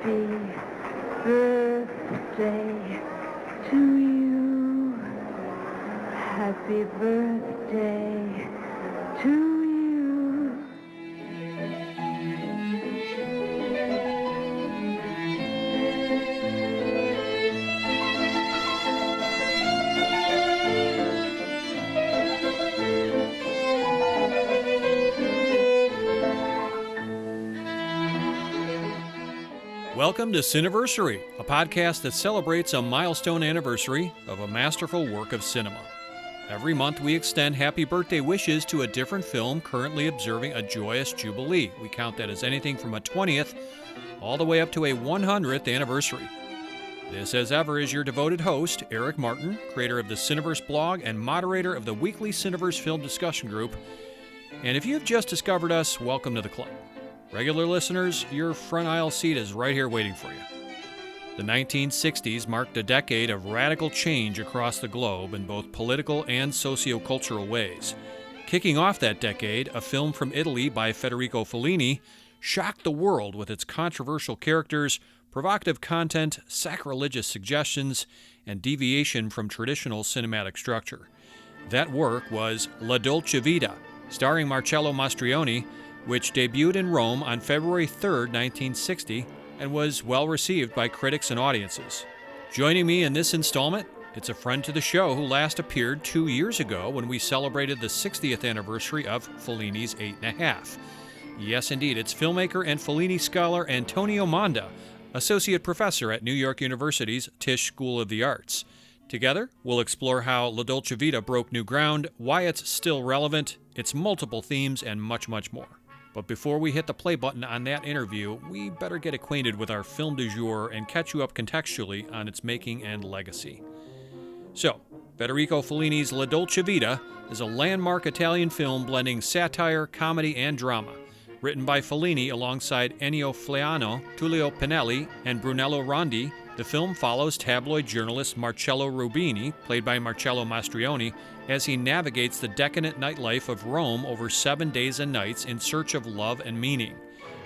Happy birthday to you. Happy birthday to you. Welcome to Cineversary, a podcast that celebrates a milestone anniversary of a masterful work of cinema. Every month we extend happy birthday wishes to a different film currently observing a joyous jubilee. We count that as anything from a 20th all the way up to a 100th anniversary. This, as ever, is your devoted host, Eric Martin, creator of the Cineverse blog and moderator of the weekly Cineverse film discussion group. And if you've just discovered us, welcome to the club. Regular listeners, your front aisle seat is right here waiting for you. The 1960s marked a decade of radical change across the globe in both political and socio-cultural ways. Kicking off that decade, a film from Italy by Federico Fellini shocked the world with its controversial characters, provocative content, sacrilegious suggestions, and deviation from traditional cinematic structure. That work was La Dolce Vita, starring Marcello Mastroianni, which debuted in Rome on February 3, 1960, and was well received by critics and audiences. Joining me in this installment, it's a friend to the show who last appeared 2 years ago when we celebrated the 60th anniversary of Fellini's 8½. Yes, indeed, it's filmmaker and Fellini scholar Antonio Monda, associate professor at New York University's Tisch School of the Arts. Together, we'll explore how La Dolce Vita broke new ground, why it's still relevant, its multiple themes, and much, much more. But before we hit the play button on that interview, we better get acquainted with our film du jour and catch you up contextually on its making and legacy. So, Federico Fellini's La Dolce Vita is a landmark Italian film blending satire, comedy, and drama. Written by Fellini alongside Ennio Flaiano, Tullio Pinelli, and Brunello Rondi, the film follows tabloid journalist Marcello Rubini, played by Marcello Mastroianni, as he navigates the decadent nightlife of Rome over 7 days and nights in search of love and meaning.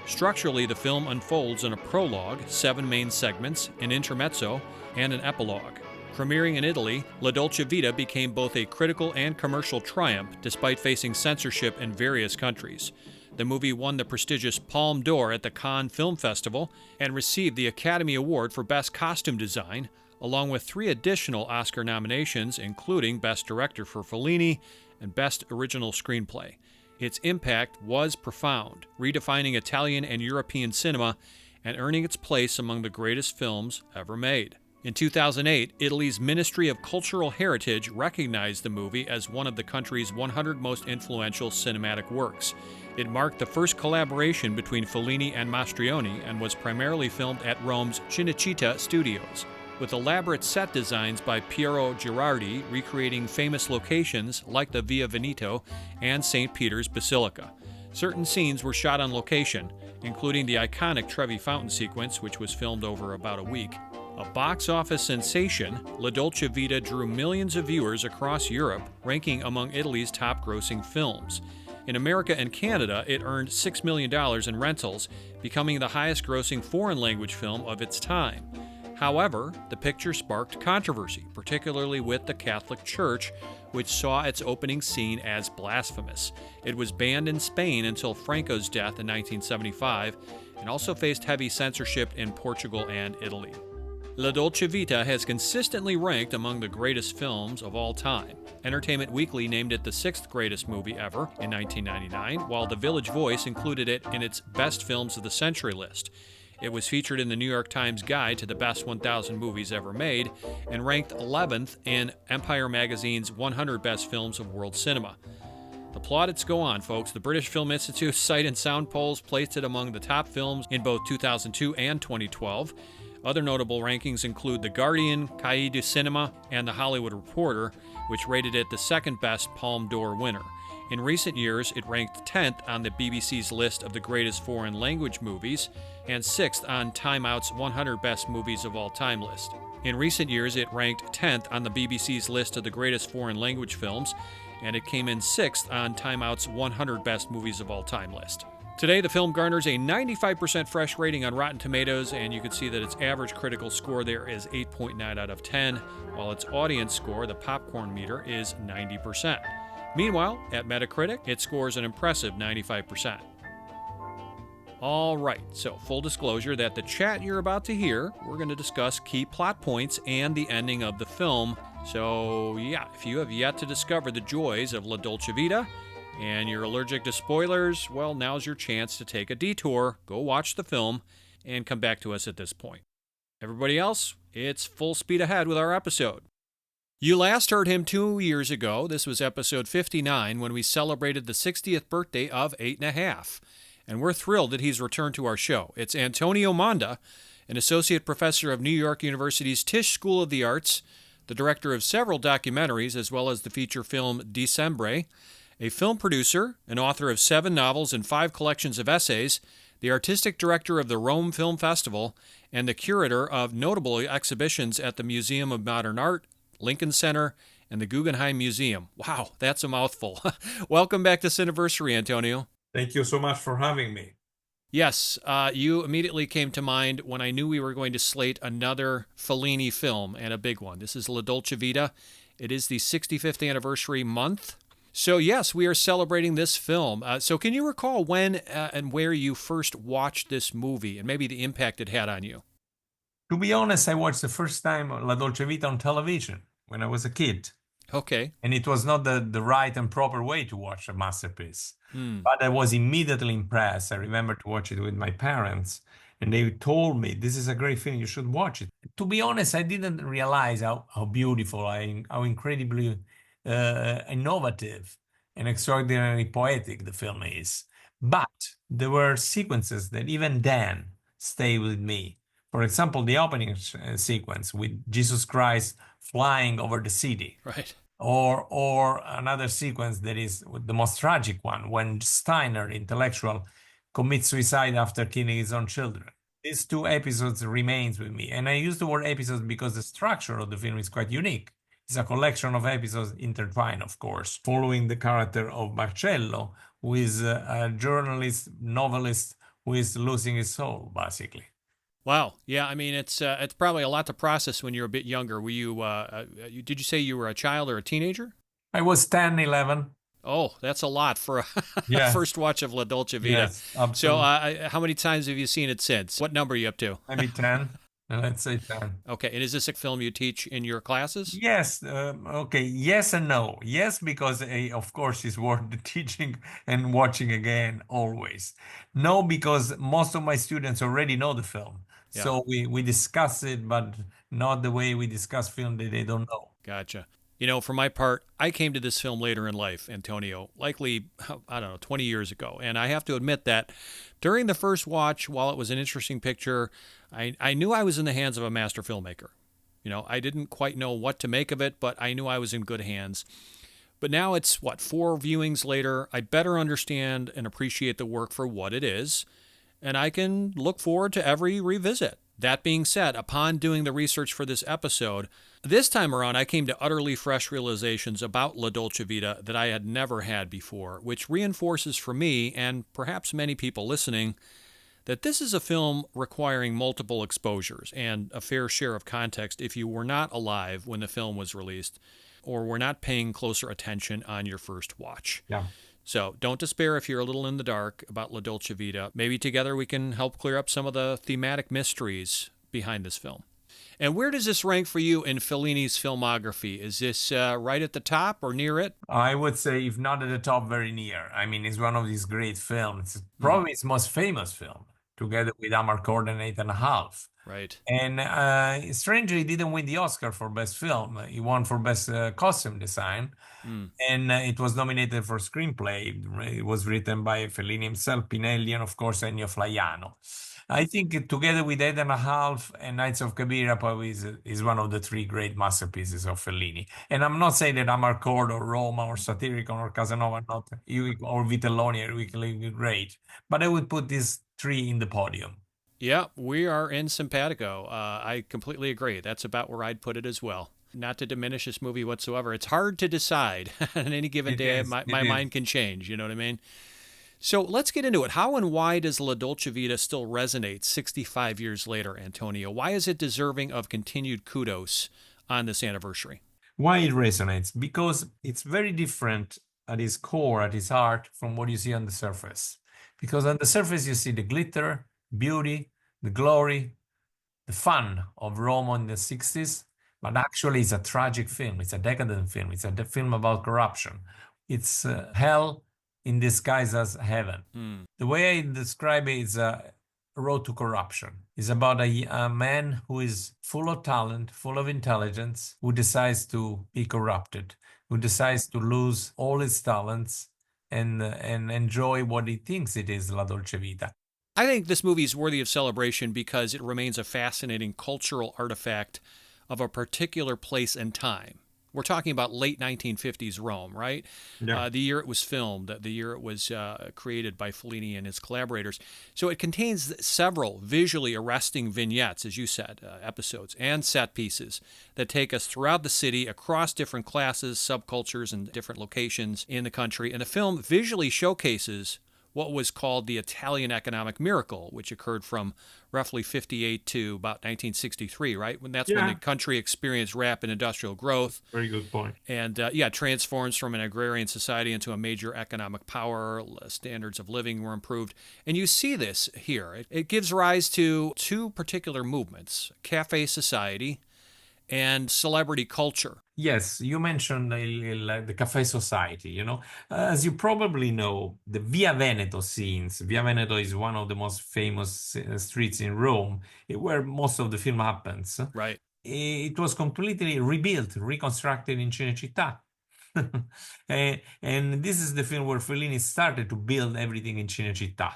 Structurally, the film unfolds in a prologue, 7 main segments, an intermezzo, and an epilogue. Premiering in Italy, La Dolce Vita became both a critical and commercial triumph despite facing censorship in various countries. The movie won the prestigious Palme d'Or at the Cannes Film Festival and received the Academy Award for Best Costume Design, along with 3 additional Oscar nominations, including Best Director for Fellini and Best Original Screenplay. Its impact was profound, redefining Italian and European cinema and earning its place among the greatest films ever made. In 2008, Italy's Ministry of Cultural Heritage recognized the movie as one of the country's 100 most influential cinematic works. It marked the first collaboration between Fellini and Mastroianni and was primarily filmed at Rome's Cinecittà Studios, with elaborate set designs by Piero Girardi recreating famous locations like the Via Veneto and St. Peter's Basilica. Certain scenes were shot on location, including the iconic Trevi Fountain sequence, which was filmed over about a week. A box office sensation, La Dolce Vita drew millions of viewers across Europe, ranking among Italy's top-grossing films. In America and Canada, it earned $6 million in rentals, becoming the highest-grossing foreign-language film of its time. However, the picture sparked controversy, particularly with the Catholic Church, which saw its opening scene as blasphemous. It was banned in Spain until Franco's death in 1975, and also faced heavy censorship in Portugal and Italy. La Dolce Vita has consistently ranked among the greatest films of all time. Entertainment Weekly named it the 6th greatest movie ever in 1999, while The Village Voice included it in its Best Films of the Century list. It was featured in the New York Times Guide to the Best 1,000 Movies Ever Made and ranked 11th in Empire Magazine's 100 Best Films of World Cinema. The plaudits go on, folks. The British Film Institute's Sight and Sound polls placed it among the top films in both 2002 and 2012. Other notable rankings include The Guardian, Cahiers du Cinema, and The Hollywood Reporter, which rated it the second best Palme d'Or winner. In recent years, it ranked 10th on the BBC's list of the greatest foreign language movies and 6th on Time Out's 100 Best Movies of All Time list. In recent years, it ranked 10th on the BBC's list of the greatest foreign language films, and it came in 6th on Time Out's 100 Best Movies of All Time list. Today, the film garners a 95% fresh rating on Rotten Tomatoes, and you can see that its average critical score there is 8.9 out of 10, while its audience score, the popcorn meter, is 90%. Meanwhile, at Metacritic, it scores an impressive 95%. All right, so full disclosure that the chat you're about to hear, we're going to discuss key plot points and the ending of the film. So, yeah, if you have yet to discover the joys of La Dolce Vita, and you're allergic to spoilers, well, now's your chance to take a detour, go watch the film, and come back to us at this point. Everybody else, it's full speed ahead with our episode. You last heard him 2 years ago. This was episode 59 when we celebrated the 60th birthday of 8½. And we're thrilled that he's returned to our show. It's Antonio Monda, an associate professor of New York University's Tisch School of the Arts, the director of several documentaries as well as the feature film Dicembre, a film producer, an author of 7 novels and 5 collections of essays, the artistic director of the Rome Film Festival, and the curator of notable exhibitions at the Museum of Modern Art, Lincoln Center, and the Guggenheim Museum. Wow, that's a mouthful. Welcome back to Cineversary, Antonio. Thank you so much for having me. Yes, you immediately came to mind when I knew we were going to slate another Fellini film, and a big one. This is La Dolce Vita. It is the 65th anniversary month. So yes, we are celebrating this film. So can you recall when and where you first watched this movie and maybe the impact it had on you? To be honest, I watched the first time La Dolce Vita on television when I was a kid. Okay. And it was not the right and proper way to watch a masterpiece. But I was immediately impressed. I remember to watch it with my parents, and they told me, this is a great film, you should watch it. To be honest, I didn't realize how beautiful, how incredibly innovative and extraordinarily poetic the film is. But there were sequences that even then stay with me. For example, the opening sequence with Jesus Christ flying over the city. Right. Or another sequence that is the most tragic one, when Steiner, intellectual, commits suicide after killing his own children. These 2 episodes remains with me. And I use the word episodes because the structure of the film is quite unique. It's a collection of episodes intertwined, of course, following the character of Marcello, who is a journalist, novelist, who is losing his soul, basically. Wow. Yeah, I mean, it's probably a lot to process when you're a bit younger. Were you, did you say you were a child or a teenager? I was 10, 11. Oh, that's a lot for a Yeah. first watch of La Dolce Vita. Yes, So absolutely. how many times have you seen it since? What number are you up to? Maybe 10. Let's say 10. Okay, and is this a film you teach in your classes? Yes, okay, yes and no. Yes, because of course it's worth the teaching and watching again always. No, because most of my students already know the film. Yeah. So we discuss it, but not the way we discuss film that they don't know. Gotcha. You know, for my part, I came to this film later in life, Antonio, likely, I don't know, 20 years ago. And I have to admit that during the first watch, while it was an interesting picture, I knew I was in the hands of a master filmmaker. You know, I didn't quite know what to make of it, but I knew I was in good hands. But now it's, 4 viewings later, I better understand and appreciate the work for what it is, and I can look forward to every revisit. That being said, upon doing the research for this episode, this time around I came to utterly fresh realizations about La Dolce Vita that I had never had before, which reinforces for me, and perhaps many people listening, that this is a film requiring multiple exposures and a fair share of context if you were not alive when the film was released or were not paying closer attention on your first watch. Yeah. So don't despair if you're a little in the dark about La Dolce Vita. Maybe together we can help clear up some of the thematic mysteries behind this film. And where does this rank for you in Fellini's filmography? Is this right at the top or near it? I would say, if not at the top, very near. I mean, it's one of these great films. It's probably his most famous film, together with Amarcord and 8½. Right. And strangely, he didn't win the Oscar for Best Film. He won for Best Costume Design. And it was nominated for Screenplay. It was written by Fellini himself, Pinelli, and of course, Ennio Flaiano. I think together with 8½, and Nights of Cabiria probably is one of the 3 great masterpieces of Fellini. And I'm not saying that Amarcord or Roma or Satyricon or Casanova are not, or Vitelloni are equally great, but I would put these 3 in the podium. Yeah, we are in simpatico. I completely agree. That's about where I'd put it as well. Not to diminish this movie whatsoever. It's hard to decide. On any given day, my mind can change. You know what I mean? So let's get into it. How and why does La Dolce Vita still resonate 65 years later, Antonio? Why is it deserving of continued kudos on this anniversary? Why it resonates? Because it's very different at its core, at its heart, from what you see on the surface. Because on the surface, you see the glitter, beauty, the glory, the fun of Rome in the 60s, but actually it's a tragic film. It's a decadent film. It's a film about corruption. It's hell in disguise as heaven. Hmm. The way I describe it is a road to corruption. It's about a man who is full of talent, full of intelligence, who decides to be corrupted, who decides to lose all his talents and enjoy what he thinks it is La Dolce Vita. I think this movie is worthy of celebration because it remains a fascinating cultural artifact of a particular place and time. We're talking about late 1950s Rome, right? Yeah. The year it was filmed, the year it was created by Fellini and his collaborators. So it contains several visually arresting vignettes, as you said, episodes, and set pieces that take us throughout the city, across different classes, subcultures, and different locations in the country. And the film visually showcases what was called the Italian economic miracle, which occurred from roughly 58 to about 1963, right? When that's when the country experienced rapid industrial growth. Very good point. And transforms from an agrarian society into a major economic power. Standards of living were improved. And you see this here. It gives rise to two particular movements, cafe society and celebrity culture. Yes, you mentioned the Cafe Society, you know. As you probably know, the Via Veneto scenes, Via Veneto is one of the most famous streets in Rome, where most of the film happens. Right. It was completely rebuilt, reconstructed in Cinecittà. And this is the film where Fellini started to build everything in Cinecittà.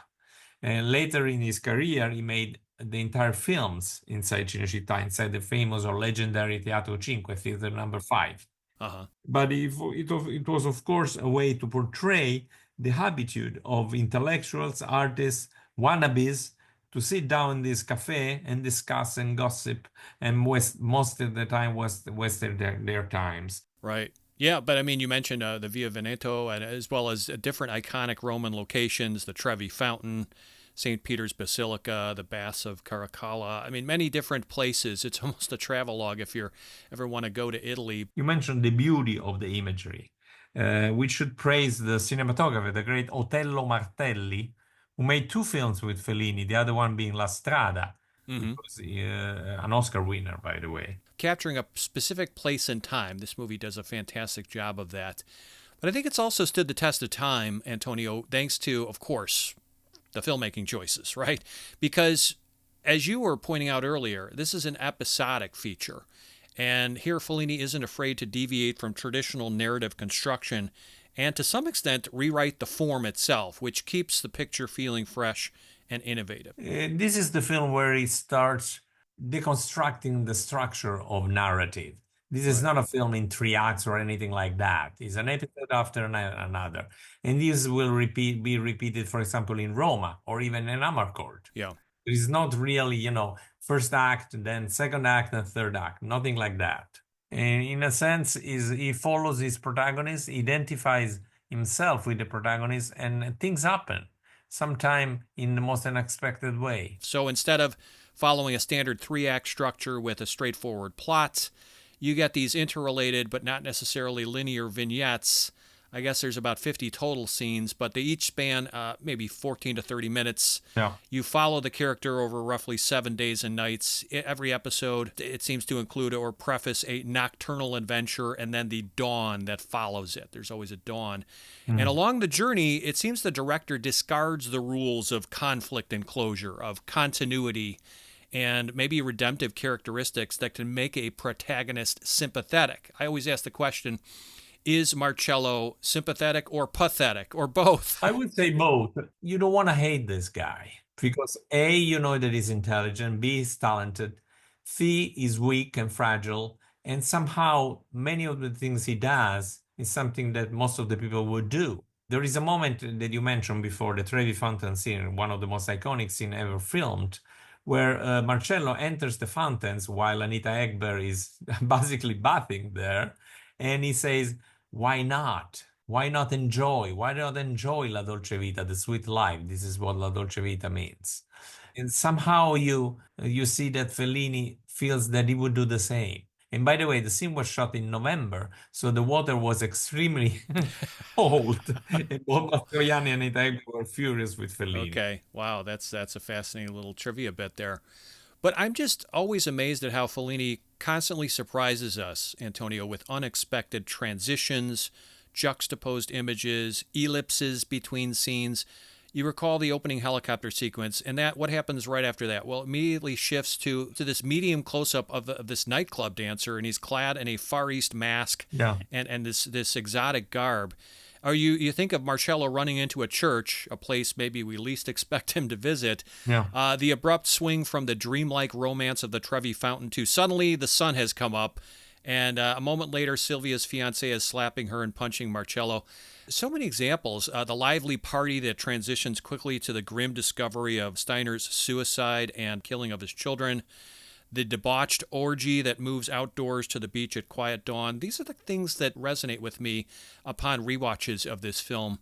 And later in his career, he made the entire films inside Cinecittà, inside the famous or legendary Teatro Cinque, Theater Number 5. Uh-huh. But it was, of course, a way to portray the habitude of intellectuals, artists, wannabes to sit down in this cafe and discuss and gossip and most of the time wasted their times. Right. Yeah, but I mean, you mentioned the Via Veneto, and as well as different iconic Roman locations, the Trevi Fountain, St. Peter's Basilica, the Baths of Caracalla. I mean, many different places. It's almost a travelogue if you ever want to go to Italy. You mentioned the beauty of the imagery. We should praise the cinematographer, the great Otello Martelli, who made two films with Fellini, the other one being La Strada, which was an Oscar winner, by the way. Capturing a specific place and time, this movie does a fantastic job of that. But I think it's also stood the test of time, Antonio, thanks to, of course, the filmmaking choices, right? Because, as you were pointing out earlier, this is an episodic feature. And here Fellini isn't afraid to deviate from traditional narrative construction and to some extent rewrite the form itself, which keeps the picture feeling fresh and innovative. This is the film where he starts deconstructing the structure of narrative. This is not a film in 3 acts or anything like that. It's an episode after another. And this will be repeated, for example, in Roma or even in Amarcord. Yeah. It is not really, first act, then second act, and third act. Nothing like that. And in a sense, he follows his protagonist, identifies himself with the protagonist, and things happen, sometime in the most unexpected way. So instead of following a standard 3-act structure with a straightforward plot, you get these interrelated but not necessarily linear vignettes. I guess there's about 50 total scenes, but they each span maybe 14 to 30 minutes. Yeah. You follow the character over roughly 7 days and nights. Every episode, it seems to include or preface a nocturnal adventure and then the dawn that follows it. There's always a dawn. And along the journey, it seems the director discards the rules of conflict and closure, of continuity, and maybe redemptive characteristics that can make a protagonist sympathetic. I always ask the question, is Marcello sympathetic or pathetic or both? I would say both. You don't want to hate this guy because A, you know that he's intelligent, B, he's talented, C, he's weak and fragile, and somehow many of the things he does is something that most of the people would do. There is a moment that you mentioned before, the Trevi Fountain scene, one of the most iconic scenes ever filmed, where Marcello enters the fountains while Anita Ekberg is basically bathing there, and he says, "Why not?" Why not enjoy? Why not enjoy La Dolce Vita, the sweet life? This is what La Dolce Vita means. And somehow you see that Fellini feels that he would do the same. And by the way, the scene was shot in November, so the water was extremely cold. And both Mastroianni and Italiani were furious with Fellini. Okay. Wow, that's a fascinating little trivia bit there. But I'm just always amazed at how Fellini constantly surprises us, Antonio, with unexpected transitions, juxtaposed images, ellipses between scenes. You recall the opening helicopter sequence, and that what happens right after that? Well, it immediately shifts to this medium close up of this nightclub dancer, and he's clad in a Far East mask Yeah. and this exotic garb. Or you think of Marcello running into a church, a place maybe we least expect him to visit. Yeah. The abrupt swing from the dreamlike romance of the Trevi Fountain to suddenly the sun has come up, and a moment later Sylvia's fiance is slapping her and punching Marcello. So many examples. The lively party that transitions quickly to the grim discovery of Steiner's suicide and killing of his children. The debauched orgy that moves outdoors to the beach at quiet dawn. These are the things that resonate with me upon rewatches of this film.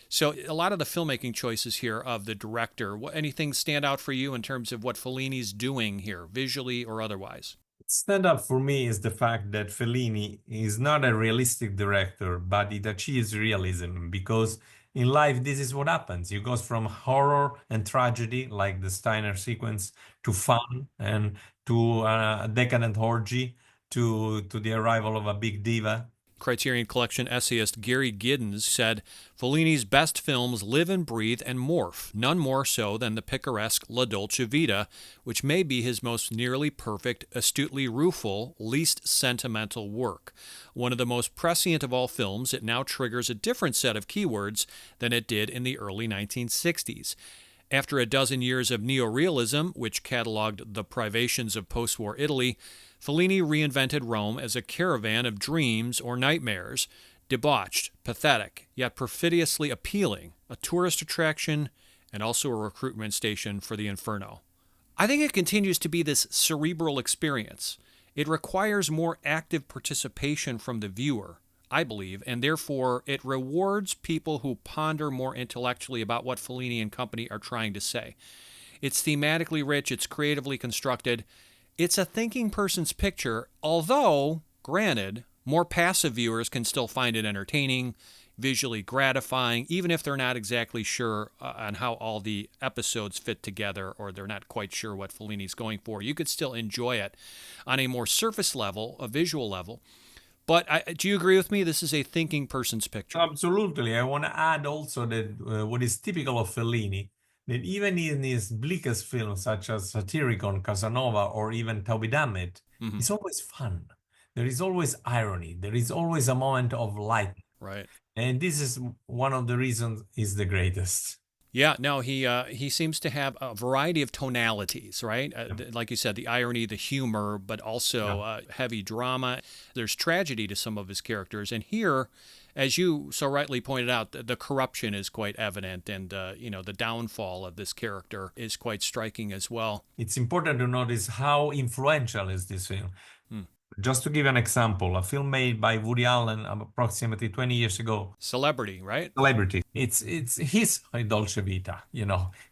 So a lot of the filmmaking choices here of the director, anything stand out for you in terms of what Fellini's doing here, visually or otherwise? Stand up for me is the fact that Fellini is not a realistic director, but it achieves realism because in life this is what happens. You go from horror and tragedy, like the Steiner sequence, to fun and to a decadent orgy, to the arrival of a big diva. Criterion Collection essayist Gary Giddens said, Fellini's best films live and breathe and morph, none more so than the picaresque La Dolce Vita, which may be his most nearly perfect, astutely rueful, least sentimental work. One of the most prescient of all films, it now triggers a different set of keywords than it did in the early 1960s. After a dozen years of neorealism, which cataloged the privations of post-war Italy, Fellini reinvented Rome as a caravan of dreams or nightmares, debauched, pathetic, yet perfidiously appealing, a tourist attraction, and also a recruitment station for the Inferno. I think it continues to be this cerebral experience. It requires more active participation from the viewer, I believe, and therefore it rewards people who ponder more intellectually about what Fellini and company are trying to say. It's thematically rich, it's creatively constructed. It's a thinking person's picture, although, granted, more passive viewers can still find it entertaining, visually gratifying, even if they're not exactly sure on how all the episodes fit together or they're not quite sure what Fellini's going for. You could still enjoy it on a more surface level, a visual level. But do you agree with me? This is a thinking person's picture. Absolutely. I want to add also that what is typical of Fellini, that even in his bleakest films, such as Satyricon, Casanova, or even Toby Dammit, Mm-hmm. it's always fun. There is always irony. There is always a moment of light. Right. And this is one of the reasons he's the greatest. Yeah, no, he seems to have a variety of tonalities, right? Like you said, the irony, the humor, but also heavy drama. There's tragedy to some of his characters, and here, as you so rightly pointed out, the corruption is quite evident, and the downfall of this character is quite striking as well. It's important to notice how influential is this film. Just to give an example, a film made by Woody Allen approximately 20 years ago. Celebrity, right? Celebrity. It's his Dolce Vita,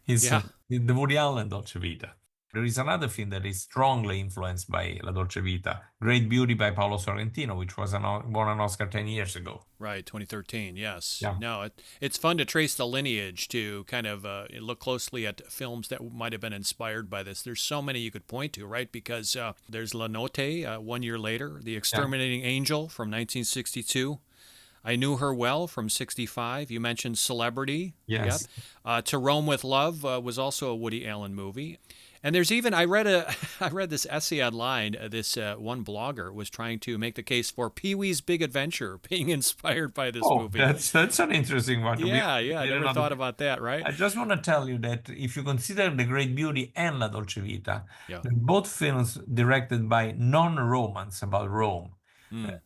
his Yeah. the Woody Allen Dolce Vita. There is another film that is strongly influenced by La Dolce Vita, Great Beauty by Paolo Sorrentino, which won an Oscar 10 years ago. Right, 2013, yes. Yeah. No, it's fun to trace the lineage, to kind of look closely at films that might have been inspired by this. There's so many you could point to, right? Because there's La Notte 1 year later, The Exterminating Angel from 1962. I Knew Her Well from 65. You mentioned Celebrity. Yes. Yep. To Rome with Love was also a Woody Allen movie. And there's even I read this essay online. This one blogger was trying to make the case for Pee-wee's Big Adventure being inspired by this movie. That's an interesting one. Yeah, I never thought about that, right? I just want to tell you that if you consider The Great Beauty and La Dolce Vita, Yeah. they're both films directed by non-Romans about Rome.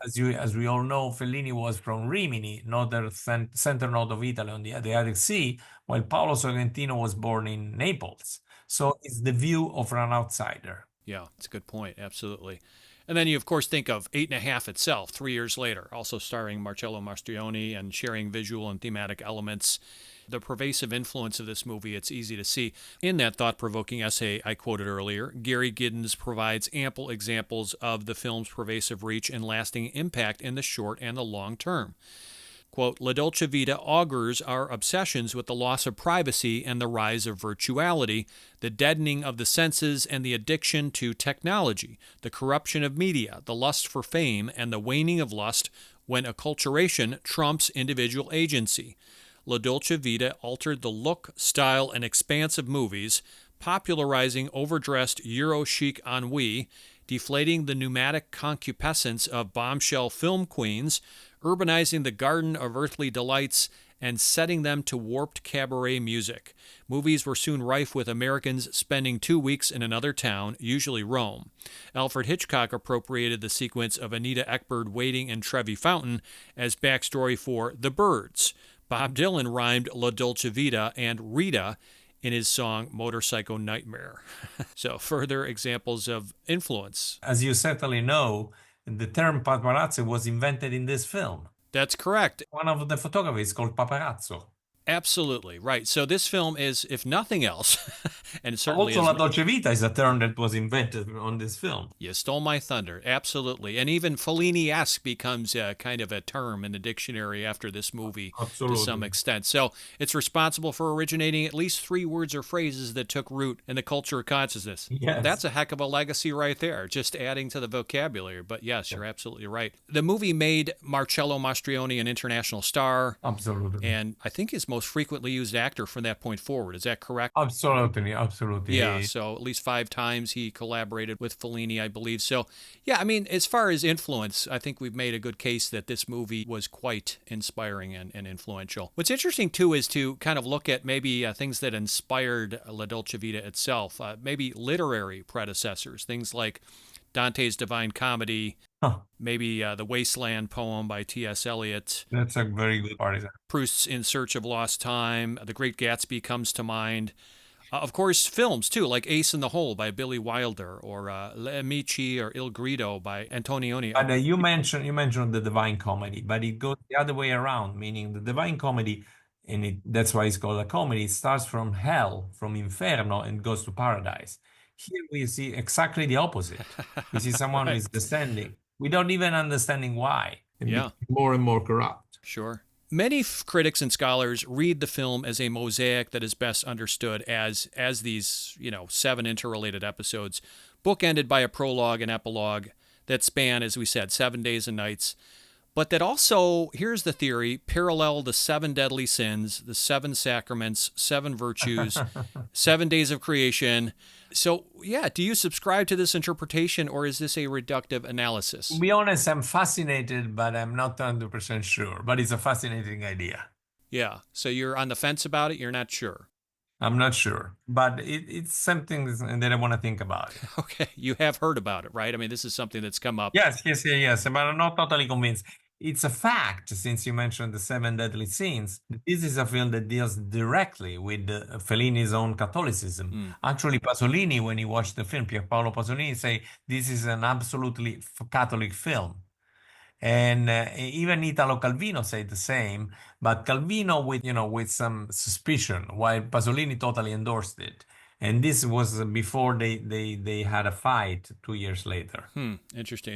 As we all know, Fellini was from Rimini, northern center north of Italy on the Adriatic Sea, while Paolo Sorrentino was born in Naples. So it's the view of an outsider. Yeah, it's a good point. Absolutely. And then you, of course, think of Eight and a Half itself, 3 years later, also starring Marcello Mastroianni and sharing visual and thematic elements. The pervasive influence of this movie, it's easy to see. In that thought-provoking essay I quoted earlier, Gary Giddens provides ample examples of the film's pervasive reach and lasting impact in the short and the long term. Quote, La Dolce Vita augurs our obsessions with the loss of privacy and the rise of virtuality, the deadening of the senses and the addiction to technology, the corruption of media, the lust for fame, and the waning of lust when acculturation trumps individual agency. La Dolce Vita altered the look, style, and expanse of movies, popularizing overdressed Euro-chic ennui, deflating the pneumatic concupiscence of bombshell film queens, urbanizing the garden of earthly delights, and setting them to warped cabaret music. Movies were soon rife with Americans spending 2 weeks in another town, usually Rome. Alfred Hitchcock appropriated the sequence of Anita Ekberg waiting in Trevi Fountain as backstory for The Birds. Bob Dylan rhymed La Dolce Vita and Rita in his song Motorcycle Nightmare. So further examples of influence. As you certainly know, the term paparazzi was invented in this film. That's correct. One of the photographers is called paparazzo. Absolutely, right. So this film is, if nothing else, and certainly also La Dolce Vita is a term that was invented on this film. You stole my thunder, absolutely. And even Fellini-esque becomes kind of a term in the dictionary after this movie to some extent. So it's responsible for originating at least 3 words or phrases that took root in the culture of consciousness. Yes. That's a heck of a legacy right there, just adding to the vocabulary. But yes, you're absolutely right. The movie made Marcello Mastroianni an international star. Absolutely. And I think his most frequently used actor from that point forward. Is that correct? Absolutely. Yeah, so at least 5 times he collaborated with Fellini, I believe. So, yeah, I mean, as far as influence, I think we've made a good case that this movie was quite inspiring and influential. What's interesting, too, is to kind of look at maybe things that inspired La Dolce Vita itself, maybe literary predecessors, things like Dante's Divine Comedy, maybe the Wasteland poem by T.S. Eliot. That's a very good part. Proust's In Search of Lost Time, The Great Gatsby comes to mind. Of course, films, too, like Ace in the Hole by Billy Wilder, or Le Amici or Il Grido by Antonioni. But you mentioned the Divine Comedy, but it goes the other way around, meaning the Divine Comedy, and that's why it's called a comedy, it starts from hell, from Inferno, and goes to paradise. Here we see exactly the opposite. We see someone who is descending without even understanding why. And more and more corrupt. Sure. Many critics and scholars read the film as a mosaic that is best understood as these, 7 interrelated episodes, bookended by a prologue and epilogue that span, as we said, 7 days and nights, but that also, here's the theory, parallel the 7 deadly sins, the 7 sacraments, 7 virtues, 7 days of creation. So, yeah, do you subscribe to this interpretation, or is this a reductive analysis? To be honest, I'm fascinated, but I'm not 100% sure. But it's a fascinating idea. Yeah, so you're on the fence about it? You're not sure? I'm not sure, but it's something that I want to think about. Okay, you have heard about it, right? I mean, this is something that's come up. Yes, but I'm not totally convinced. It's a fact, since you mentioned the 7 deadly sins, this is a film that deals directly with Fellini's own Catholicism. Actually, Pasolini, when he watched the film, Pierpaolo Pasolini say this is an absolutely Catholic film. And even Italo Calvino said the same, but Calvino with some suspicion, while Pasolini totally endorsed it. And this was before they had a fight 2 years later. Interesting.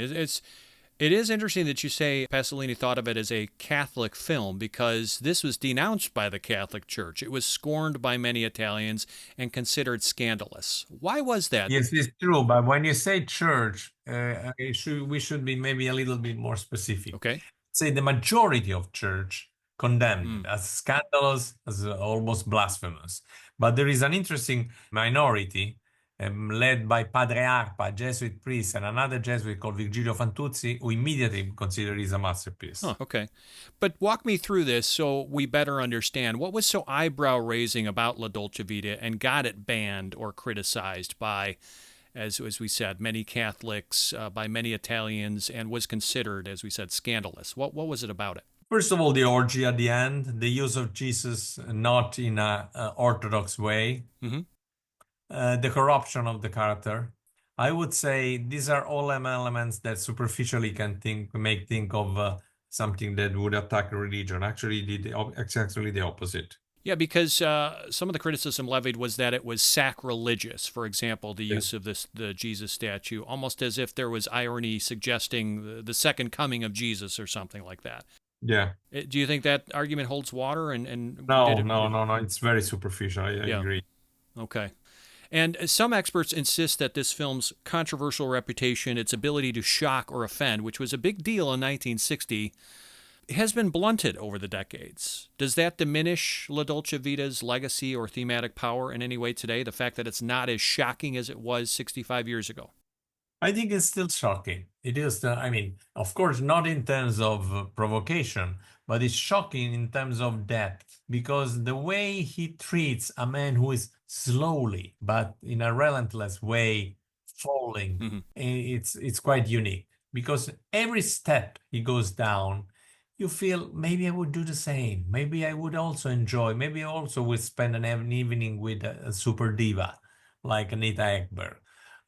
It is interesting that you say Pasolini thought of it as a Catholic film, because this was denounced by the Catholic Church. It was scorned by many Italians and considered scandalous. Why was that? Yes, it's true. But when you say church, we should be maybe a little bit more specific. Okay. Say the majority of church condemned as scandalous, as almost blasphemous. But there is an interesting minority led by Padre Arpa, a Jesuit priest, and another Jesuit called Virgilio Fantuzzi, who immediately considered it a masterpiece. Okay. But walk me through this so we better understand what was so eyebrow-raising about La Dolce Vita and got it banned or criticized by, as we said, many Catholics, by many Italians, and was considered, as we said, scandalous. What was it about it? First of all, the orgy at the end, the use of Jesus not in an orthodox way. The corruption of the character, I would say these are all elements that superficially can think of something that would attack religion. Actually, it's actually the opposite. Yeah, because some of the criticism levied was that it was sacrilegious. For example, the Yeah. use of the Jesus statue, almost as if there was irony suggesting the second coming of Jesus or something like that. Yeah. Do you think that argument holds water? And did No, it? no, no, no. It's very superficial. I Yeah. agree. Okay. And some experts insist that this film's controversial reputation, its ability to shock or offend, which was a big deal in 1960, has been blunted over the decades. Does that diminish La Dolce Vita's legacy or thematic power in any way today? The fact that it's not as shocking as it was 65 years ago? I think it's still shocking. It is, I mean, of course, not in terms of provocation, but it's shocking in terms of depth because the way he treats a man who is slowly, but in a relentless way, falling, Mm-hmm. it's quite unique because every step he goes down, you feel maybe I would do the same. Maybe I would also enjoy. Maybe I also would spend an evening with a super diva like Anita Ekberg.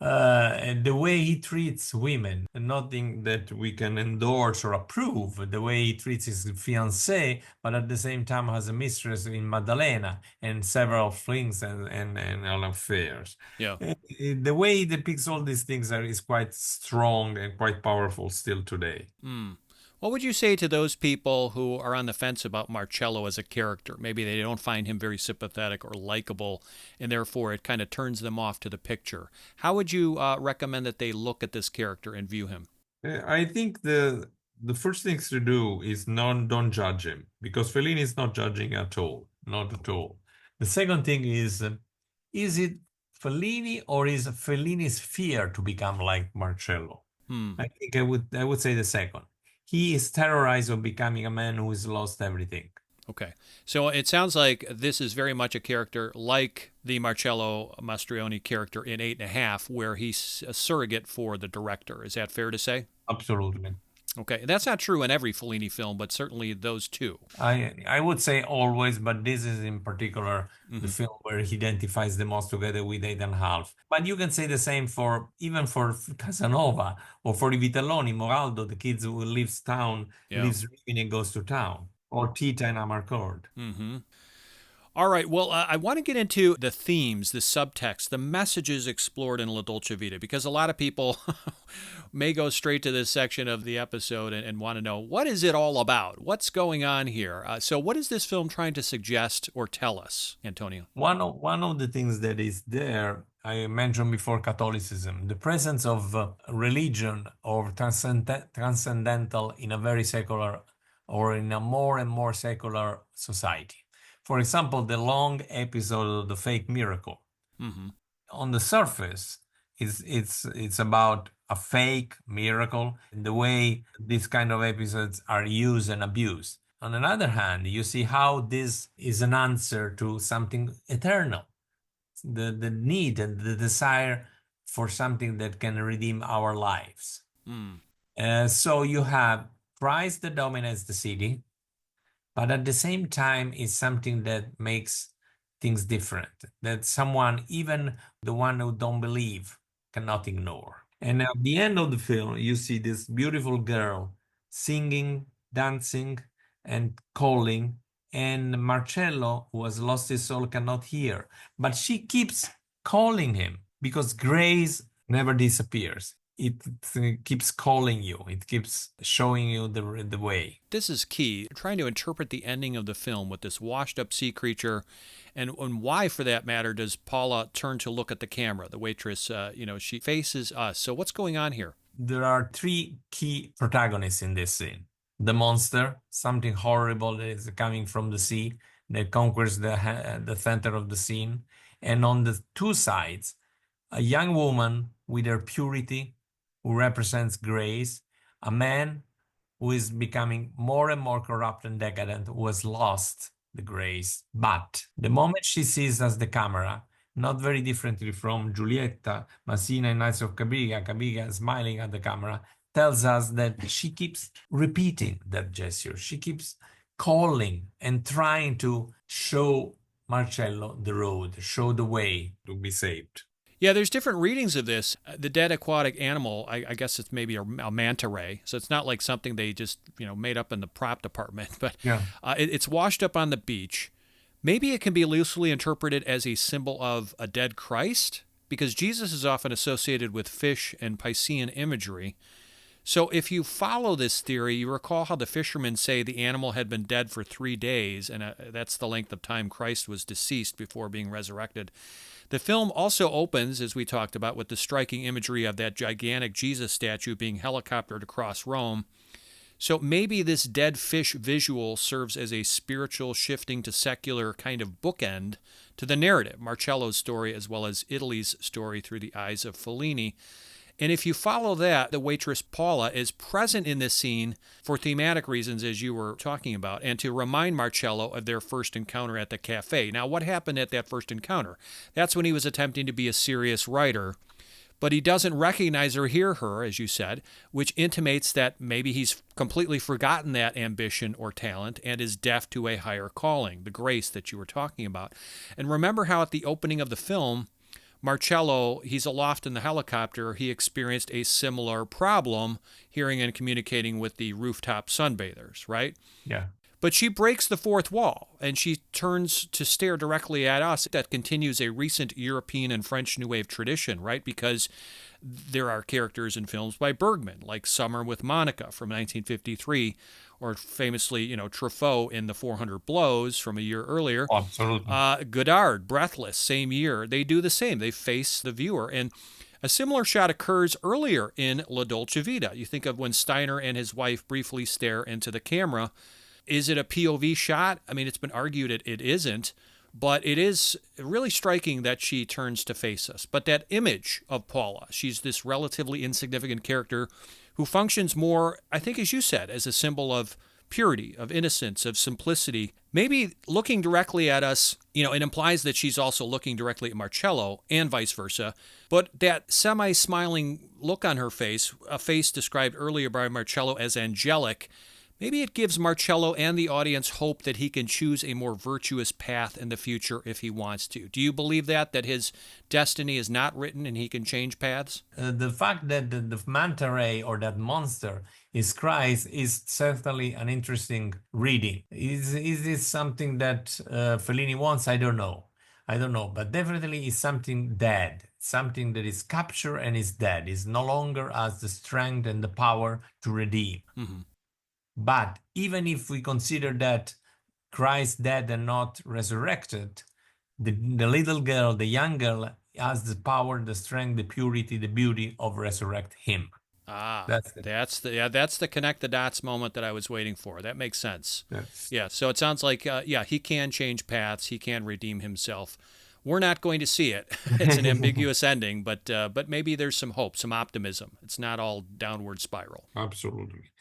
And the way he treats women, nothing that we can endorse or approve, the way he treats his fiancée, but at the same time has a mistress in Maddalena and several flings and all affairs. Yeah. The way he depicts all these things is quite strong and quite powerful still today. Mm. What would you say to those people who are on the fence about Marcello as a character? Maybe they don't find him very sympathetic or likable, and therefore it kind of turns them off to the picture. How would you recommend that they look at this character and view him? I think the first things to do is don't judge him because Fellini is not judging at all, not at all. The second thing is it Fellini or is Fellini's fear to become like Marcello? Hmm. I think I would say the second. He is terrorized of becoming a man who has lost everything. Okay. So it sounds like this is very much a character like the Marcello Mastroianni character in Eight and a Half, where he's a surrogate for the director. Is that fair to say? Absolutely. Okay. That's not true in every Fellini film, but certainly those two. I would say always, but this is in particular the Mm-hmm. film where he identifies the most together with Eight and a Half. But you can say the same for even for Casanova or for the Vitelloni, Moraldo, the kids who Yeah. leaves Rimini and goes to town, or Tita and Amarcord. Mm-hmm. All right. Well, I want to get into the themes, the subtext, the messages explored in La Dolce Vita, because a lot of people may go straight to this section of the episode and want to know, what is it all about? What's going on here? So what is this film trying to suggest or tell us, Antonio? One of the things that is there, I mentioned before Catholicism, the presence of religion or transcendental in a very secular or in a more and more secular society. For example, the long episode of the fake miracle. Mm-hmm. On the surface, it's about a fake miracle, the way these kind of episodes are used and abused. On the other hand, you see how this is an answer to something eternal, the need and the desire for something that can redeem our lives. Mm. So you have Christ that dominates the city, but at the same time is something that makes things different, that someone, even the one who don't believe, cannot ignore. And at the end of the film, you see this beautiful girl singing, dancing, and calling, and Marcello, who has lost his soul, cannot hear. But she keeps calling him because grace never disappears. It keeps calling you. It keeps showing you the way. This is key, trying to interpret the ending of the film with this washed up sea creature. And why, for that matter, does Paula turn to look at the camera? The waitress, she faces us. So what's going on here? There are three key protagonists in this scene. The monster, something horrible that is coming from the sea that conquers the center of the scene. And on the two sides, a young woman with her purity who represents grace, a man who is becoming more and more corrupt and decadent, who has lost the grace. But the moment she sees us the camera, not very differently from Giulietta Massina in Nights of Cabiga, Cabiga smiling at the camera, tells us that she keeps repeating that gesture. She keeps calling and trying to show Marcello the road, show the way to be saved. Yeah, there's different readings of this. The dead aquatic animal, I guess it's maybe a manta ray, so it's not like something they just made up in the prop department, but Yeah. it's washed up on the beach. Maybe it can be loosely interpreted as a symbol of a dead Christ, because Jesus is often associated with fish and Piscean imagery. So if you follow this theory, you recall how the fishermen say the animal had been dead for 3 days, and that's the length of time Christ was deceased before being resurrected. The film also opens, as we talked about, with the striking imagery of that gigantic Jesus statue being helicoptered across Rome. So maybe this dead fish visual serves as a spiritual shifting to secular kind of bookend to the narrative, Marcello's story as well as Italy's story through the eyes of Fellini. And if you follow that, the waitress Paula is present in this scene for thematic reasons, as you were talking about, and to remind Marcello of their first encounter at the cafe. Now, what happened at that first encounter? That's when he was attempting to be a serious writer, but he doesn't recognize or hear her, as you said, which intimates that maybe he's completely forgotten that ambition or talent and is deaf to a higher calling, the grace that you were talking about. And remember how at the opening of the film, Marcello, he's aloft in the helicopter, he experienced a similar problem hearing and communicating with the rooftop sunbathers, right? Yeah. But she breaks the fourth wall, and she turns to stare directly at us. That continues a recent European and French New Wave tradition, right? Because there are characters in films by Bergman, like Summer with Monica from 1953, or famously, Truffaut in The 400 Blows from a year earlier. Absolutely. Godard, Breathless, same year. They do the same. They face the viewer. And a similar shot occurs earlier in La Dolce Vita. You think of when Steiner and his wife briefly stare into the camera. Is it a POV shot? I mean, it's been argued it isn't, but it is really striking that she turns to face us. But that image of Paula, she's this relatively insignificant character who functions more, I think, as you said, as a symbol of purity, of innocence, of simplicity. Maybe looking directly at us, it implies that she's also looking directly at Marcello and vice versa. But that semi-smiling look on her face, a face described earlier by Marcello as angelic, maybe it gives Marcello and the audience hope that he can choose a more virtuous path in the future if he wants to. Do you believe that his destiny is not written and he can change paths? The fact that the manta ray or that monster is Christ is certainly an interesting reading. Is this something that Fellini wants? I don't know. But definitely is something dead, something that is captured and is dead, is no longer has the strength and the power to redeem. Mm-hmm. But even if we consider that Christ dead and not resurrected, the little girl, the young girl, has the power, the strength, the purity, the beauty of resurrect him. That's the connect the dots moment that I was waiting for. That makes sense. Yes. Yeah. So it sounds like he can change paths. He can redeem himself. We're not going to see it. It's an ambiguous ending, but maybe there's some hope, some optimism. It's not all downward spiral. Absolutely.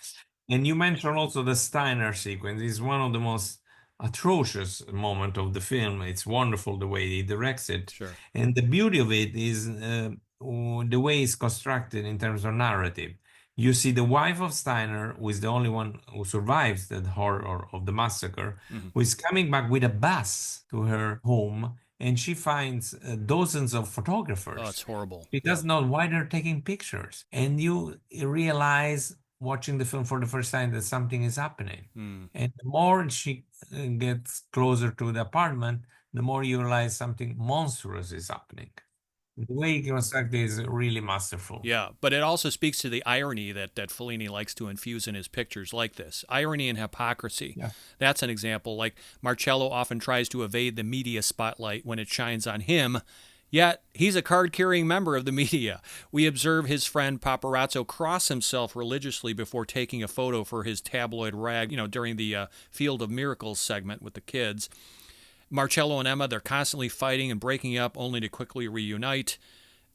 And you mentioned also the Steiner sequence. It's one of the most atrocious moment of the film. It's wonderful the way he directs it. Sure. And the beauty of it is the way it's constructed in terms of narrative. You see the wife of Steiner, who is the only one who survives the horror of the massacre, who is coming back with a bus to her home, and she finds dozens of photographers. Oh, it's horrible. She doesn't know why they're taking pictures. And you realize watching the film for the first time that something is happening. And the more she gets closer to the apartment, the more you realize something monstrous is happening. The way he constructed is really masterful. Yeah, but it also speaks to the irony that Fellini likes to infuse in his pictures like this. Irony and hypocrisy. Yeah. That's an example. Like Marcello often tries to evade the media spotlight when it shines on him, yet he's a card-carrying member of the media. We observe his friend Paparazzo cross himself religiously before taking a photo for his tabloid rag, during the Field of Miracles segment with the kids. Marcello and Emma, they're constantly fighting and breaking up only to quickly reunite.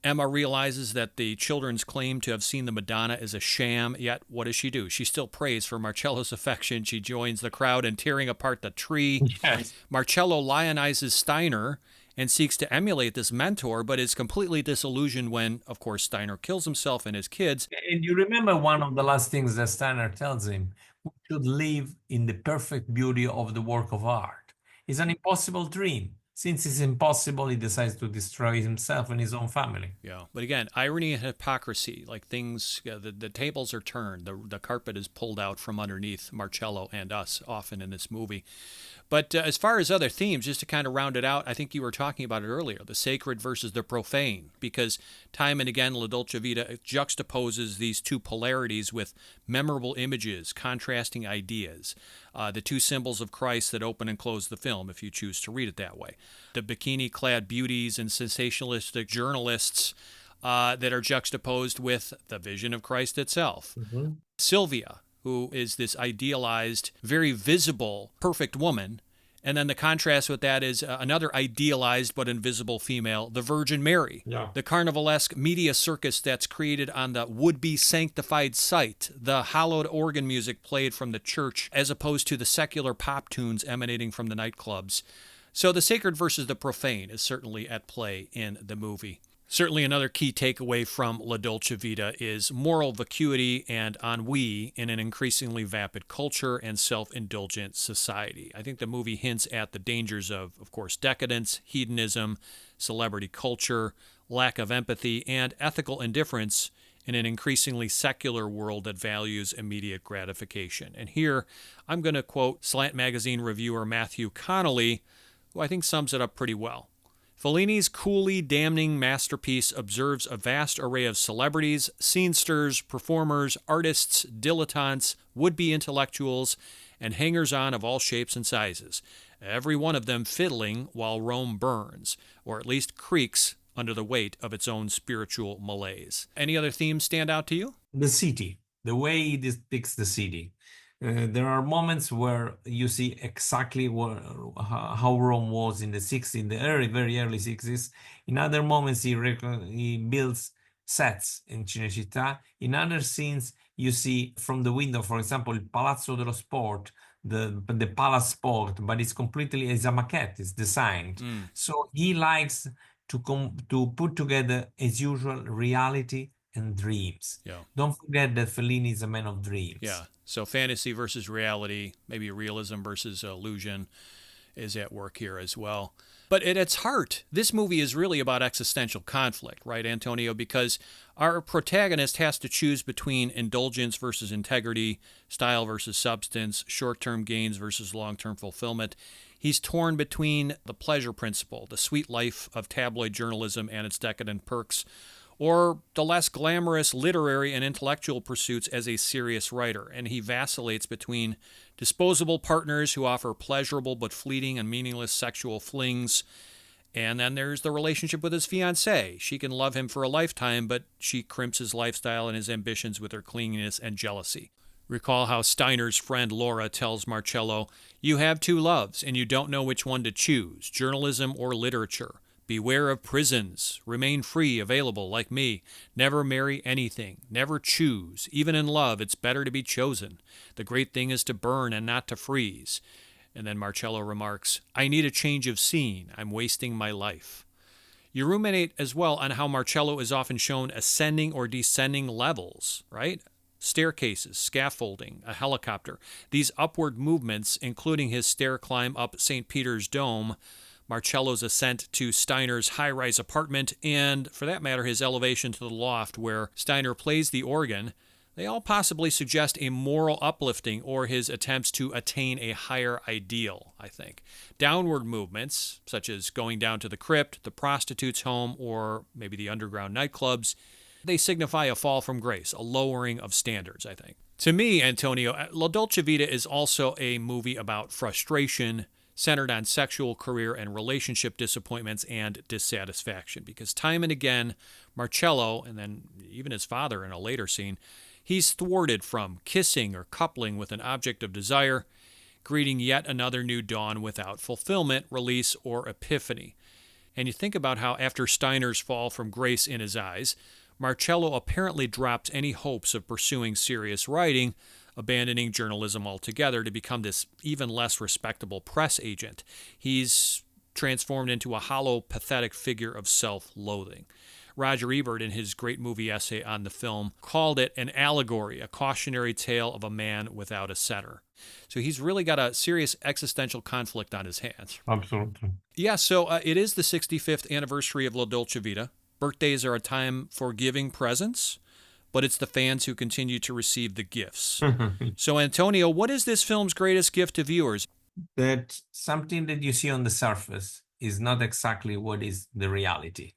Emma realizes that the children's claim to have seen the Madonna is a sham, yet what does she do? She still prays for Marcello's affection. She joins the crowd in tearing apart the tree. Yes. Marcello lionizes Steiner and seeks to emulate this mentor, but is completely disillusioned when, of course, Steiner kills himself and his kids. And you remember one of the last things that Steiner tells him, we should live in the perfect beauty of the work of art. It's an impossible dream. Since it's impossible, he decides to destroy himself and his own family. Yeah, but again, irony and hypocrisy, like things, the tables are turned, the carpet is pulled out from underneath Marcello and us often in this movie. But as far as other themes, just to kind of round it out, I think you were talking about it earlier, the sacred versus the profane, because time and again, La Dolce Vita juxtaposes these two polarities with memorable images, contrasting ideas, the two symbols of Christ that open and close the film, if you choose to read it that way. The bikini-clad beauties and sensationalistic journalists that are juxtaposed with the vision of Christ itself. Mm-hmm. Sylvia, who is this idealized, very visible, perfect woman. And then the contrast with that is another idealized but invisible female, the Virgin Mary. Yeah. The carnivalesque media circus that's created on the would-be sanctified site, the hallowed organ music played from the church as opposed to the secular pop tunes emanating from the nightclubs. So the sacred versus the profane is certainly at play in the movie. Certainly another key takeaway from La Dolce Vita is moral vacuity and ennui in an increasingly vapid culture and self-indulgent society. I think the movie hints at the dangers of course, decadence, hedonism, celebrity culture, lack of empathy, and ethical indifference in an increasingly secular world that values immediate gratification. And here, I'm going to quote Slant Magazine reviewer Matthew Connolly, who I think sums it up pretty well. Fellini's coolly damning masterpiece observes a vast array of celebrities, scenesters, performers, artists, dilettantes, would-be intellectuals, and hangers-on of all shapes and sizes, every one of them fiddling while Rome burns, or at least creaks under the weight of its own spiritual malaise. Any other themes stand out to you? The city, the way he depicts the city. There are moments where you see exactly how Rome was in the 60s, in the very early 60s. In other moments, he builds sets in Cinecittà. In other scenes, you see from the window, for example, il Palazzo dello Sport, the Palace Sport, but it's completely as a maquette, it's designed. So he likes to put together, as usual, reality and dreams. Yeah. Don't forget that Fellini is a man of dreams. Yeah. So fantasy versus reality, maybe realism versus illusion is at work here as well. But at its heart, this movie is really about existential conflict, right, Antonio? Because our protagonist has to choose between indulgence versus integrity, style versus substance, short-term gains versus long-term fulfillment. He's torn between the pleasure principle, the sweet life of tabloid journalism and its decadent perks, or the less glamorous literary and intellectual pursuits as a serious writer, and he vacillates between disposable partners who offer pleasurable but fleeting and meaningless sexual flings, and then there's the relationship with his fiancée. She can love him for a lifetime, but she crimps his lifestyle and his ambitions with her clinginess and jealousy. Recall how Steiner's friend Laura tells Marcello, "You have two loves, and you don't know which one to choose, journalism or literature. Beware of prisons. Remain free, available, like me. Never marry anything. Never choose. Even in love, it's better to be chosen. The great thing is to burn and not to freeze." And then Marcello remarks, "I need a change of scene. I'm wasting my life." You ruminate as well on how Marcello is often shown ascending or descending levels, right? Staircases, scaffolding, a helicopter. These upward movements, including his stair climb up St. Peter's Dome, Marcello's ascent to Steiner's high-rise apartment, and, for that matter, his elevation to the loft where Steiner plays the organ, they all possibly suggest a moral uplifting or his attempts to attain a higher ideal, I think. Downward movements, such as going down to the crypt, the prostitute's home, or maybe the underground nightclubs, they signify a fall from grace, a lowering of standards, I think. To me, Antonio, La Dolce Vita is also a movie about frustration, centered on sexual, career, and relationship disappointments and dissatisfaction. Because time and again, Marcello, and then even his father in a later scene, he's thwarted from kissing or coupling with an object of desire, greeting yet another new dawn without fulfillment, release, or epiphany. And you think about how after Steiner's fall from grace in his eyes, Marcello apparently drops any hopes of pursuing serious writing, abandoning journalism altogether to become this even less respectable press agent. He's transformed into a hollow, pathetic figure of self-loathing. Roger Ebert, in his great movie essay on the film, called it an allegory, a cautionary tale of a man without a center. So he's really got a serious existential conflict on his hands. Absolutely. Yeah, so it is the 65th anniversary of La Dolce Vita. Birthdays are a time for giving presents, but it's the fans who continue to receive the gifts. So, Antonio, what is this film's greatest gift to viewers? That something that you see on the surface is not exactly what is the reality.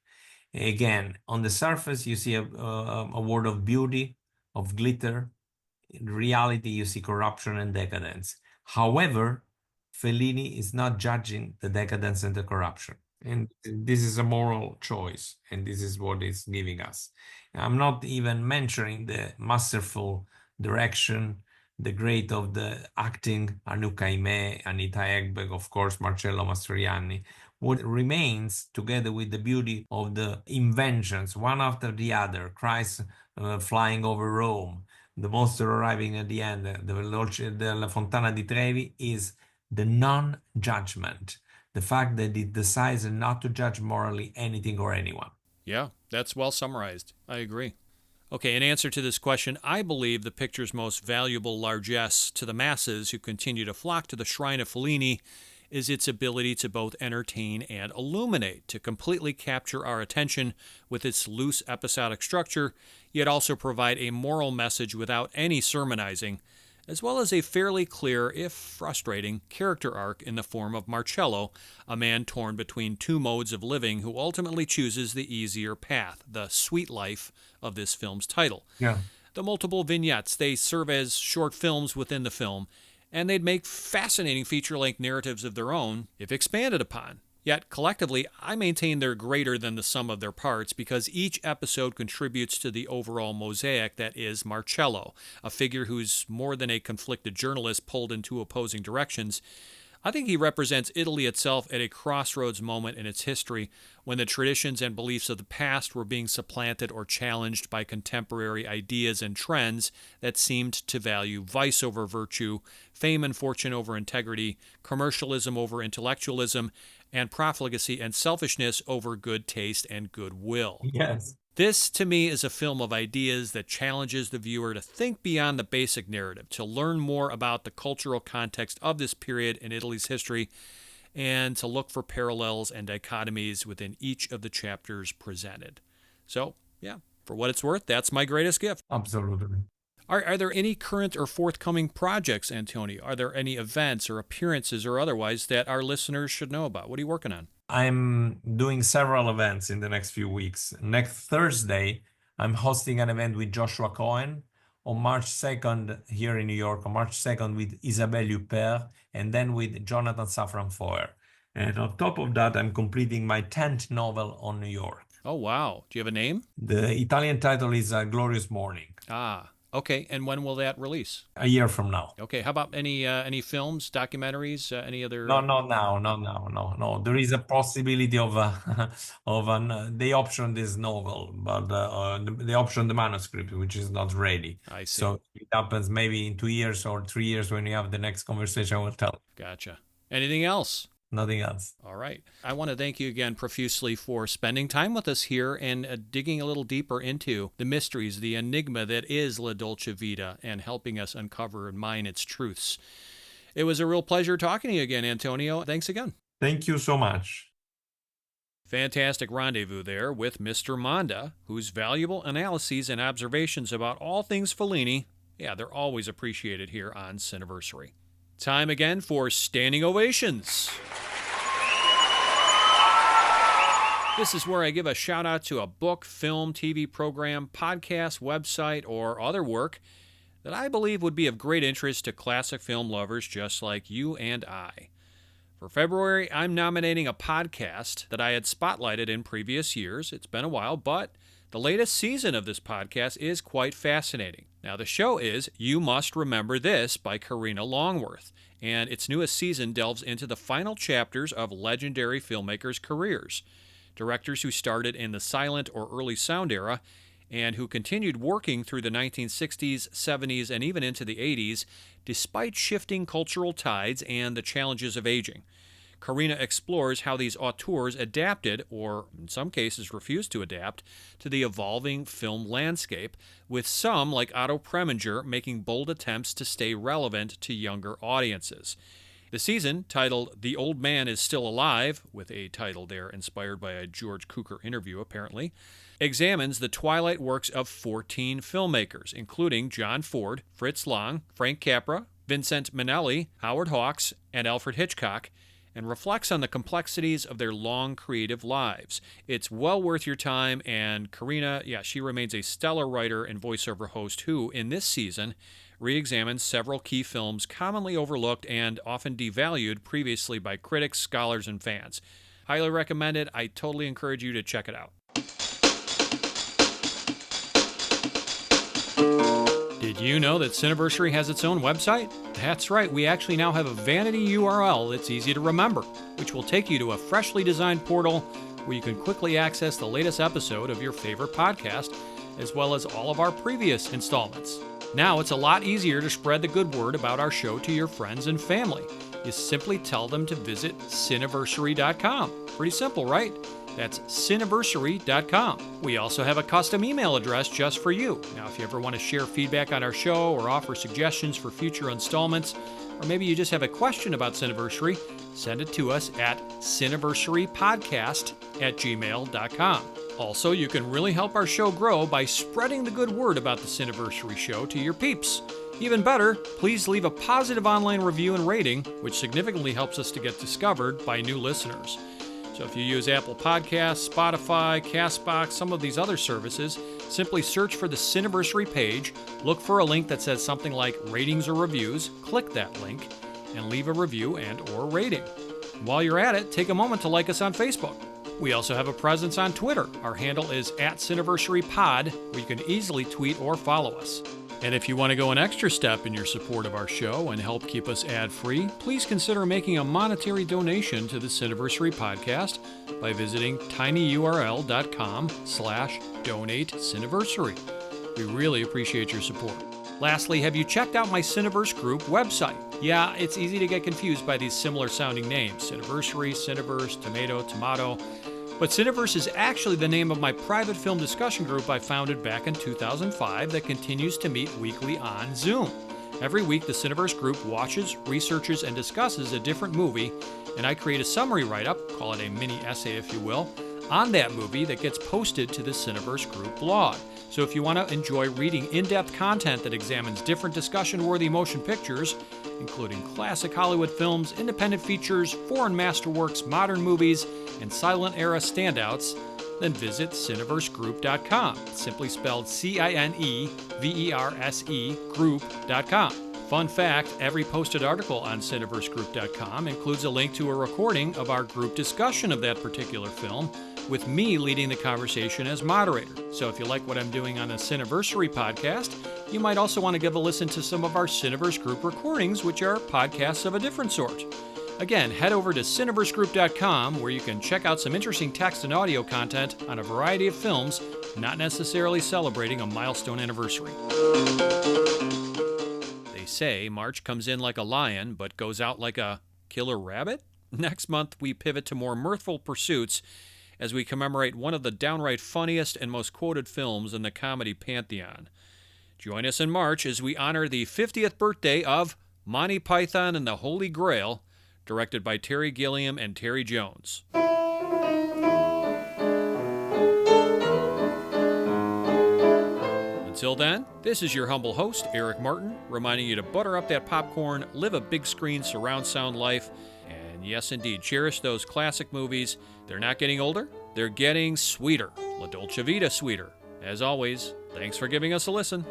Again, on the surface, you see a world of beauty, of glitter. In reality, you see corruption and decadence. However, Fellini is not judging the decadence and the corruption. And this is a moral choice, and this is what it's giving us. I'm not even mentioning the masterful direction, the great of the acting, Anu Caimè, Anita Ekberg, of course, Marcello Mastroianni. What remains, together with the beauty of the inventions, one after the other, Christ flying over Rome, the monster arriving at the end, the Dolce della Fontana di Trevi, is the non-judgment. The fact that it decides not to judge morally anything or anyone. Yeah, that's well summarized. I agree. Okay, in answer to this question, I believe the picture's most valuable largesse to the masses who continue to flock to the shrine of Fellini is its ability to both entertain and illuminate, to completely capture our attention with its loose episodic structure, yet also provide a moral message without any sermonizing, as well as a fairly clear, if frustrating, character arc in the form of Marcello, a man torn between two modes of living who ultimately chooses the easier path, the sweet life of this film's title. Yeah. The multiple vignettes, they serve as short films within the film, and they'd make fascinating feature-length narratives of their own if expanded upon. Yet, collectively, I maintain they're greater than the sum of their parts because each episode contributes to the overall mosaic that is Marcello, a figure who's more than a conflicted journalist pulled in two opposing directions. I think he represents Italy itself at a crossroads moment in its history when the traditions and beliefs of the past were being supplanted or challenged by contemporary ideas and trends that seemed to value vice over virtue, fame and fortune over integrity, commercialism over intellectualism, and profligacy and selfishness over good taste and goodwill. Yes. This, to me, is a film of ideas that challenges the viewer to think beyond the basic narrative, to learn more about the cultural context of this period in Italy's history, and to look for parallels and dichotomies within each of the chapters presented. So, yeah, for what it's worth, that's my greatest gift. Absolutely. Are there any current or forthcoming projects, Antonio? Are there any events or appearances or otherwise that our listeners should know about? What are you working on? I'm doing several events in the next few weeks. Next Thursday, I'm hosting an event with Joshua Cohen. On March 2nd, here in New York, on March 2nd with Isabelle Huppert, and then with Jonathan Safran Foer. And on top of that, I'm completing my 10th novel on New York. Oh, wow. Do you have a name? The Italian title is Glorious Morning. Ah, okay. And when will that release? A year from now. Okay. How about any films, documentaries, any other? No, not now, not now, no. There is a possibility of they optioned this novel, but they optioned the manuscript, which is not ready. I see. So it happens maybe in 2 years or 3 years when you have the next conversation. I will tell. Gotcha. Anything else? Nothing else. All right. I want to thank you again profusely for spending time with us here and digging a little deeper into the mysteries, the enigma that is La Dolce Vita, and helping us uncover and mine its truths. It was a real pleasure talking to you again, Antonio. Thanks again. Thank you so much. Fantastic rendezvous there with Mr. Monda, whose valuable analyses and observations about all things Fellini, they're always appreciated here on Cineversary. Time again for standing ovations. This is where I give a shout out to a book, film, TV program, podcast, website, or other work that I believe would be of great interest to classic film lovers just like you and I. For February, I'm nominating a podcast that I had spotlighted in previous years. It's been a while, but the latest season of this podcast is quite fascinating. Now, the show is You Must Remember This by Karina Longworth, and its newest season delves into the final chapters of legendary filmmakers' careers. Directors who started in the silent or early sound era and who continued working through the 1960s, 70s, and even into the 80s, despite shifting cultural tides and the challenges of aging. Karina explores how these auteurs adapted, or in some cases refused to adapt, to the evolving film landscape, with some, like Otto Preminger, making bold attempts to stay relevant to younger audiences. The season, titled The Old Man is Still Alive, with a title there inspired by a George Cukor interview apparently, examines the twilight works of 14 filmmakers, including John Ford, Fritz Lang, Frank Capra, Vincent Minnelli, Howard Hawks, and Alfred Hitchcock, and reflects on the complexities of their long creative lives. It's well worth your time, and Karina, she remains a stellar writer and voiceover host who, in this season, re-examines several key films commonly overlooked and often devalued previously by critics, scholars, and fans. Highly recommended. I totally encourage you to check it out. Did you know that Cineversary has its own website? That's right, we actually now have a vanity URL that's easy to remember, which will take you to a freshly designed portal where you can quickly access the latest episode of your favorite podcast, as well as all of our previous installments. Now it's a lot easier to spread the good word about our show to your friends and family. You simply tell them to visit Cineversary.com. Pretty simple, right? That's Cineversary.com. We also have a custom email address just for you. Now, if you ever want to share feedback on our show or offer suggestions for future installments, or maybe you just have a question about Cineversary, send it to us at cineversarypodcast@gmail.com. Also, you can really help our show grow by spreading the good word about the Cineversary show to your peeps. Even better, please leave a positive online review and rating, which significantly helps us to get discovered by new listeners. So if you use Apple Podcasts, Spotify, CastBox, some of these other services, simply search for the Cineversary page, look for a link that says something like ratings or reviews, click that link, and leave a review and or rating. While you're at it, take a moment to like us on Facebook. We also have a presence on Twitter. Our handle is @CineversaryPod, where you can easily tweet or follow us. And if you want to go an extra step in your support of our show and help keep us ad-free, please consider making a monetary donation to the Cineversary podcast by visiting tinyurl.com/donate-cineversary. We really appreciate your support. Lastly, have you checked out my Cineverse Group website? Yeah, it's easy to get confused by these similar sounding names, Cineversary, Cineverse, Tomato. But Cineverse is actually the name of my private film discussion group I founded back in 2005 that continues to meet weekly on Zoom. Every week, the Cineverse group watches, researches, and discusses a different movie, and I create a summary write-up, call it a mini essay if you will, on that movie that gets posted to the Cineverse group blog. So if you want to enjoy reading in-depth content that examines different discussion-worthy motion pictures, including classic Hollywood films, independent features, foreign masterworks, modern movies, and silent-era standouts, then visit cineversegroup.com, simply spelled CINEVERSE group.com. Fun fact, every posted article on cineversegroup.com includes a link to a recording of our group discussion of that particular film, with me leading the conversation as moderator. So if you like what I'm doing on the Cineversary podcast, you might also want to give a listen to some of our Cineverse Group recordings, which are podcasts of a different sort. Again, head over to cineversegroup.com, where you can check out some interesting text and audio content on a variety of films, not necessarily celebrating a milestone anniversary. They say March comes in like a lion, but goes out like a killer rabbit? Next month, we pivot to more mirthful pursuits as we commemorate one of the downright funniest and most quoted films in the comedy pantheon. Join us in March as we honor the 50th birthday of Monty Python and the Holy Grail, directed by Terry Gilliam and Terry Jones. Until then, this is your humble host, Eric Martin, reminding you to butter up that popcorn, live a big screen surround sound life, and yes, indeed, cherish those classic movies. They're not getting older, they're getting sweeter. La Dolce Vita sweeter. As always, thanks for giving us a listen.